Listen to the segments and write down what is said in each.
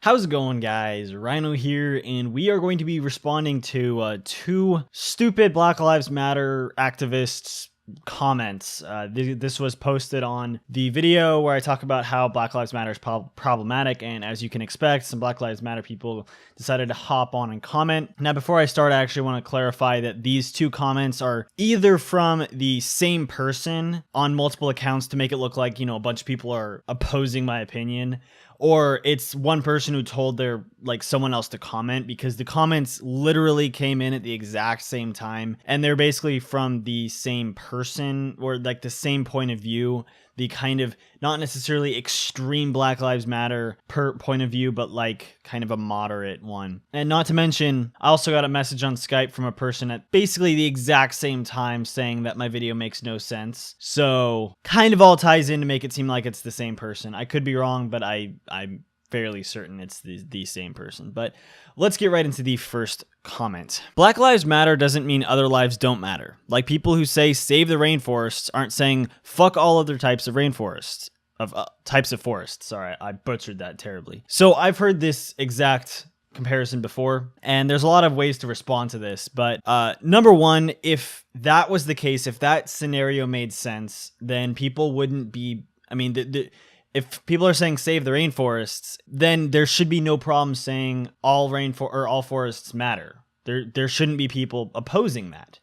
How's it going, guys? Rhino here, and we are going to be responding to two stupid Black Lives Matter activists' comments. This was posted on the video where I talk about how Black Lives Matter is problematic, and as you can expect, some Black Lives Matter people decided to hop on and comment. Now, before I start, I actually want to clarify that these two comments are either from the same person on multiple accounts to make it look like, a bunch of people are opposing my opinion, or it's one person who told someone else to comment, because the comments literally came in at the exact same time, and they're basically from the same person, or like the same point of view, the kind of not necessarily extreme Black Lives Matter point of view, but like kind of a moderate one. And not to mention, I also got a message on Skype from a person at basically the exact same time saying that my video makes no sense. So kind of all ties in to make it seem like it's the same person. I could be wrong, but I'm fairly certain it's the same person. But let's get right into the first comment. Black Lives Matter doesn't mean other lives don't matter. Like, people who say save the rainforests aren't saying fuck all other types of rainforests. Types of forests. Sorry, I butchered that terribly. So I've heard this exact comparison before, and there's a lot of ways to respond to this, but number one, if that was the case, if that scenario made sense, then people wouldn't be, if people are saying save the rainforests, then there should be no problem saying all forests matter. There shouldn't be people opposing that.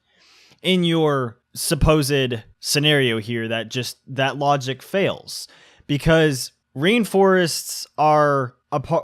In your supposed scenario here, that logic fails, because rainforests are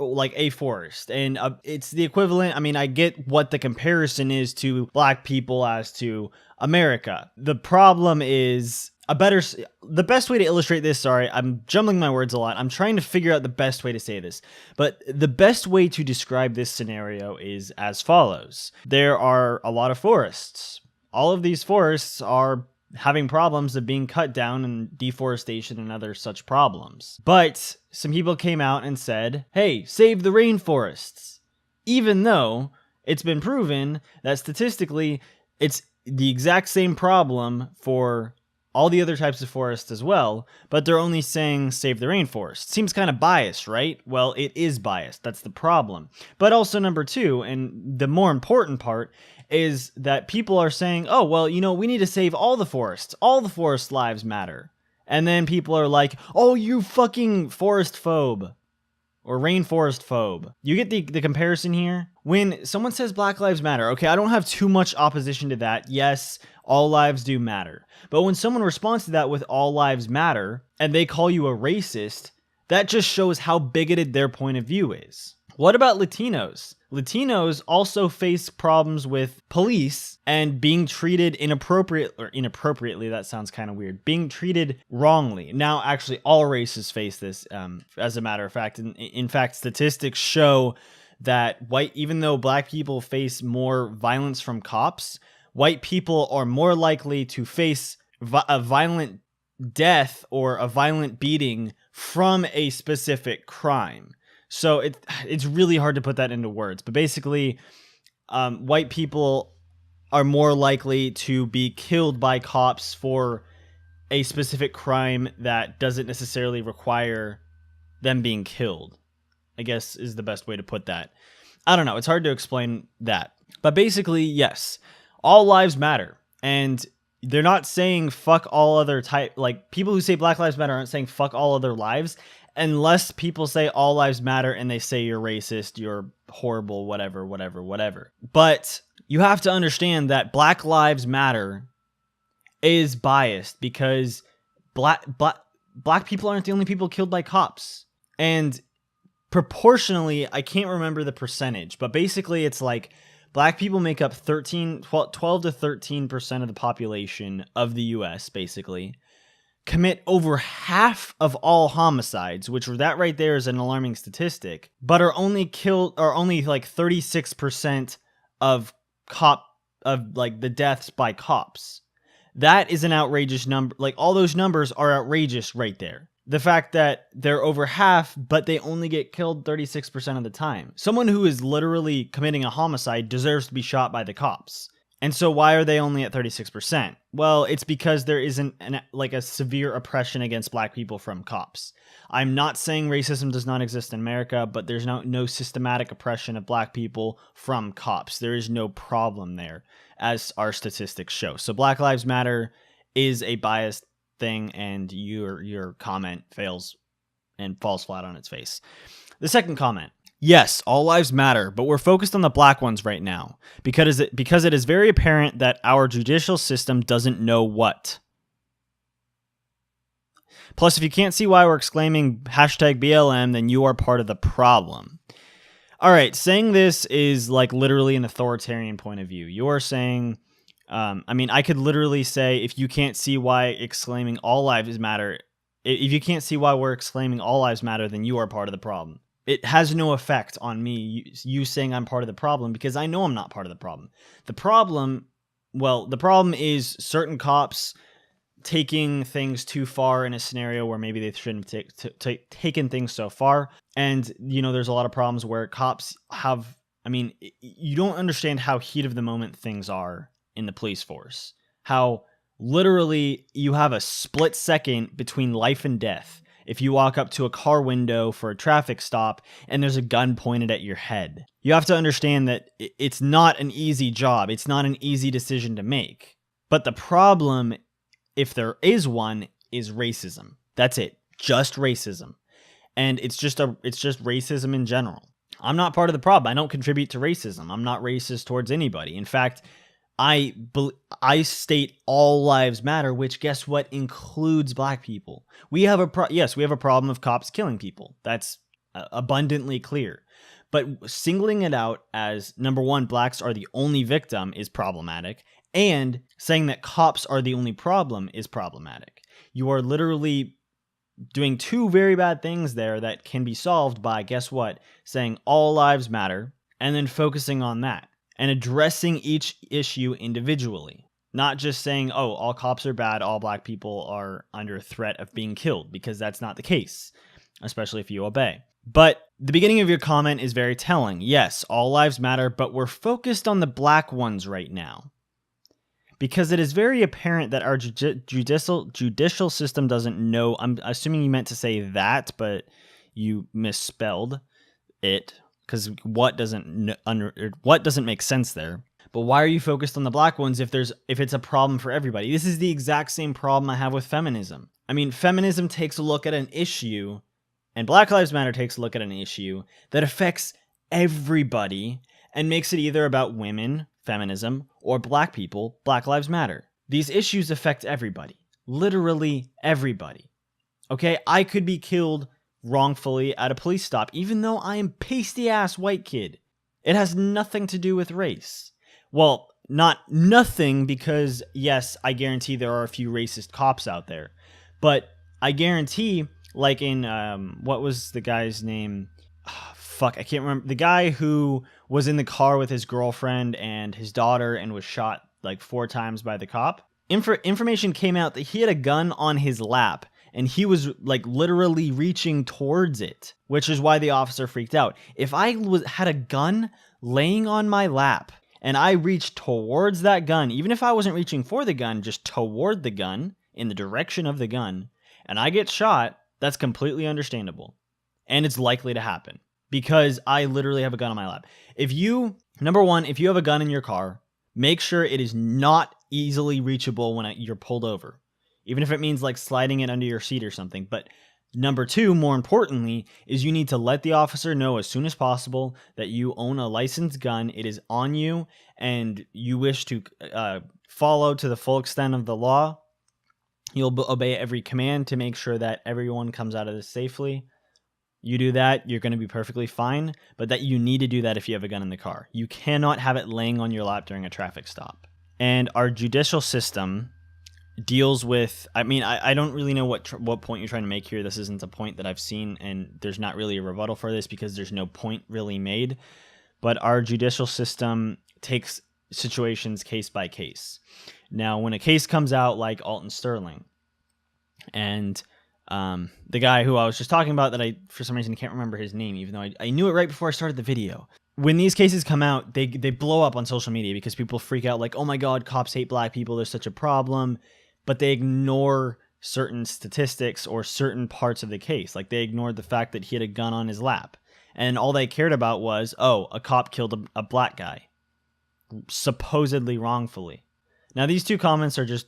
like a forest, and it's the equivalent. I get what the comparison is to black people as to America. The problem is the best way to illustrate this, sorry, I'm jumbling my words a lot. I'm trying to figure out the best way to say this, but the best way to describe this scenario is as follows. There are a lot of forests. All of these forests are having problems of being cut down and deforestation and other such problems. But some people came out and said, hey, save the rainforests, even though it's been proven that statistically it's the exact same problem for all the other types of forests as well, but they're only saying save the rainforest. Seems kind of biased, right? Well, it is biased. That's the problem. But also, number two, and the more important part, is that people are saying, oh, well, we need to save all the forests. All the forest lives matter. And then people are like, oh, you fucking forest phobe. Or rainforest phobe. You get the comparison here? When someone says Black Lives Matter, okay, I don't have too much opposition to that. Yes, all lives do matter. But when someone responds to that with all lives matter, and they call you a racist, that just shows how bigoted their point of view is. What about Latinos? Latinos also face problems with police and being treated inappropriately, that sounds kind of weird, being treated wrongly. Now, actually, all races face this, as a matter of fact. In fact, statistics show that even though black people face more violence from cops, white people are more likely to face a violent death or a violent beating from a specific crime. So it's really hard to put that into words, but basically, white people are more likely to be killed by cops for a specific crime that doesn't necessarily require them being killed, I guess is the best way to put that. I don't know. It's hard to explain that. But basically, yes, all lives matter. And they're not saying fuck all other people who say Black Lives Matter aren't saying fuck all other lives, unless people say all lives matter and they say you're racist, you're horrible, whatever. But you have to understand that Black Lives Matter is biased because black people aren't the only people killed by cops. And proportionally, I can't remember the percentage, but basically it's like black people make up 12 to 13% of the population of the US, basically. Commit over half of all homicides, which that right there is an alarming statistic, but are only like 36% of the deaths by cops. That is an outrageous number. Like, all those numbers are outrageous right there. The fact that they're over half, but they only get killed 36% of the time. Someone who is literally committing a homicide deserves to be shot by the cops. And so why are they only at 36%? Well, it's because there isn't like a severe oppression against black people from cops. I'm not saying racism does not exist in America, but there's no systematic oppression of black people from cops. There is no problem there, as our statistics show. So Black Lives Matter is a biased thing, and your comment fails and falls flat on its face. The second comment. Yes, all lives matter, but we're focused on the black ones right now because it is very apparent that our judicial system doesn't know what. Plus, if you can't see why we're exclaiming #BLM, then you are part of the problem. All right, saying this is like literally an authoritarian point of view. You're saying, I could literally say, if you can't see why exclaiming all lives matter, if you can't see why we're exclaiming all lives matter, then you are part of the problem. It has no effect on me, you saying I'm part of the problem, because I know I'm not part of the problem. The problem is certain cops taking things too far in a scenario where maybe they shouldn't have taken things so far. And, there's a lot of problems where cops have, you don't understand how heat of the moment things are in the police force. How literally you have a split second between life and death. If you walk up to a car window for a traffic stop and there's a gun pointed at your head, you have to understand that it's not an easy job. It's not an easy decision to make. But the problem, if there is one, is racism. That's it. Just racism. And it's just racism in general. I'm not part of the problem. I don't contribute to racism. I'm not racist towards anybody. In fact, I state all lives matter, which guess what includes black people. We have a problem of cops killing people. That's abundantly clear. But singling it out as number one, blacks are the only victim is problematic, and saying that cops are the only problem is problematic. You are literally doing two very bad things there that can be solved by, guess what, saying all lives matter and then focusing on that. And addressing each issue individually. Not just saying, oh, all cops are bad, all black people are under threat of being killed, because that's not the case, especially if you obey. But the beginning of your comment is very telling. Yes, all lives matter, but we're focused on the black ones right now. Because it is very apparent that our judicial system doesn't know. I'm assuming you meant to say that, but you misspelled it. Because what doesn't make sense there? But why are you focused on the black ones if it's a problem for everybody? This is the exact same problem I have with feminism. Feminism takes a look at an issue, and Black Lives Matter takes a look at an issue that affects everybody and makes it either about women, feminism, or black people, Black Lives Matter. These issues affect everybody. Literally everybody. Okay, I could be killed wrongfully at a police stop, even though I am pasty-ass white kid. It has nothing to do with race. Well, not nothing, because yes, I guarantee there are a few racist cops out there. But I guarantee, like in, what was the guy's name? I can't remember. The guy who was in the car with his girlfriend and his daughter and was shot like 4 times by the cop. Information came out that he had a gun on his lap. And he was like literally reaching towards it, which is why the officer freaked out. If I had a gun laying on my lap and I reached towards that gun, even if I wasn't reaching for the gun, just toward the gun, in the direction of the gun, and I get shot, that's completely understandable. And it's likely to happen because I literally have a gun on my lap. Number one, if you have a gun in your car, make sure it is not easily reachable when you're pulled over. Even if it means like sliding it under your seat or something. But number 2, more importantly, is you need to let the officer know as soon as possible that you own a licensed gun, it is on you, and you wish to follow to the full extent of the law. You'll obey every command to make sure that everyone comes out of this safely. You do that, you're going to be perfectly fine, but that you need to do that if you have a gun in the car. You cannot have it laying on your lap during a traffic stop. And our judicial system deals with, I don't really know what point you're trying to make here. This isn't a point that I've seen, and there's not really a rebuttal for this because there's no point really made. But our judicial system takes situations case by case. Now, when a case comes out like Alton Sterling, and the guy who I was just talking about that I, for some reason, can't remember his name, even though I knew it right before I started the video. when these cases come out, they blow up on social media because people freak out like, oh my God, cops hate black people. There's such a problem. But they ignore certain statistics or certain parts of the case. Like they ignored the fact that he had a gun on his lap. And all they cared about was, oh, a cop killed a black guy, supposedly wrongfully. Now, these two comments are just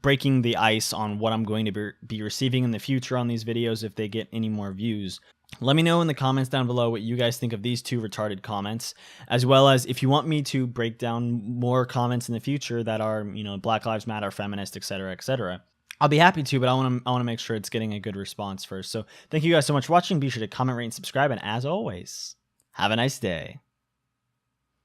breaking the ice on what I'm going to be receiving in the future on these videos if they get any more views. Let me know in the comments down below what you guys think of these two retarded comments, as well as if you want me to break down more comments in the future that are, you know, Black Lives Matter, feminist, etc., etc. I'll be happy to, but I want to make sure it's getting a good response first. So thank you guys so much for watching. Be sure to comment, rate, and subscribe, and as always, have a nice day.